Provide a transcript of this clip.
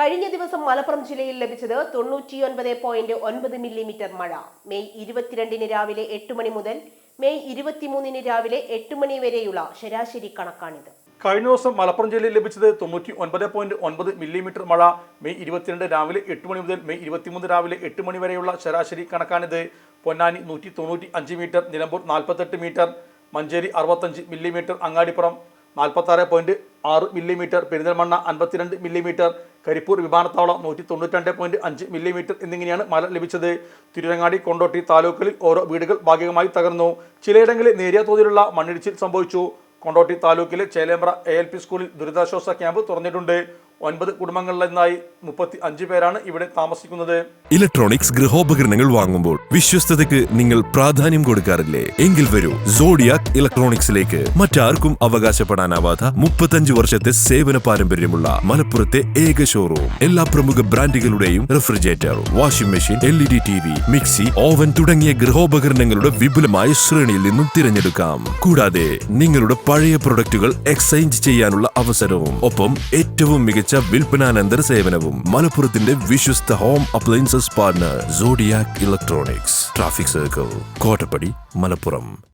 കഴിഞ്ഞ ദിവസം മലപ്പുറം ജില്ലയിൽ ലഭിച്ചത് 99.9 മില്ലിമീറ്റർ മഴ. മെയ് 22 രാവിലെ 8 മണി മുതൽ മെയ് 23 രാവിലെ 8 മണി വരെയുള്ള ശരാശരി കണക്കാണിത്. കഴിഞ്ഞ ദിവസം മലപ്പുറം ജില്ലയിൽ ലഭിച്ചത് 99.9 മില്ലിമീറ്റർ മഴ. മെയ് 22 രാവിലെ 8 മണി മുതൽ മെയ് 23 രാവിലെ 8 മണി വരെയുള്ള ശരാശരി കണക്കാണിത്. Ponnani 195 metre, Nilambur 48 metre, Manjeri 65 millimetre, Angadippuram 46.6 millimetre, Perinthalmanna 52 millimetre, Karipur വിമാനത്താവളം 192.5 മില്ലിമീറ്റർ എന്നിങ്ങനെയാണ് മഴ ലഭിച്ചത്. തിരുരങ്ങാടി, കൊണ്ടോട്ടി താലൂക്കുകളിൽ ഓരോ വീടുകൾ ഭാഗികമായി തകർന്നു. ചിലയിടങ്ങളിൽ നേരിയ തോതിലുള്ള മണ്ണിടിച്ചിൽ സംഭവിച്ചു. കൊണ്ടോട്ടി താലൂക്കിലെ ചേലേമ്പ്ര ALP സ്കൂളിൽ ദുരിതാശ്വാസ ക്യാമ്പ് തുറന്നിട്ടുണ്ട്. 9 കുടുംബങ്ങളിൽ നിന്നായി 35 പേരാണ് ഇവിടെ താമസിക്കുന്നത്. ഇലക്ട്രോണിക്സ് ഗൃഹോപകരണങ്ങൾ വാങ്ങുമ്പോൾ വിശ്വസ്തതയ്ക്ക് നിങ്ങൾ പ്രാധാന്യം കൊടുക്കാറില്ലേ? എങ്കിൽ വരൂ സോഡിയാക് ഇലക്ട്രോണിക്സിലേക്ക്. മറ്റാർക്കും അവകാശപ്പെടാനാവാത്ത 35 വർഷത്തെ സേവന പാരമ്പര്യമുള്ള മലപ്പുറത്തെ ഏക ഷോറൂം. എല്ലാ പ്രമുഖ ബ്രാൻഡുകളുടെയും refrigerator, washing machine, LED TV, mixie, oven തുടങ്ങിയ ഗൃഹോപകരണങ്ങളുടെ വിപുലമായ ശ്രേണിയിൽ നിന്നും തിരഞ്ഞെടുക്കാം. കൂടാതെ നിങ്ങളുടെ പഴയ പ്രൊഡക്റ്റുകൾ എക്സ്ചേഞ്ച് ചെയ്യാനുള്ള അവസരവും, ഒപ്പം ഏറ്റവും മികച്ച വിൽപ്പനാനന്തര സേവനവും. മലപ്പുറത്തിന്റെ വിശ്വസ്ത home appliances partner zodiac electronics, traffic circle, Kottappadi, Malappuram.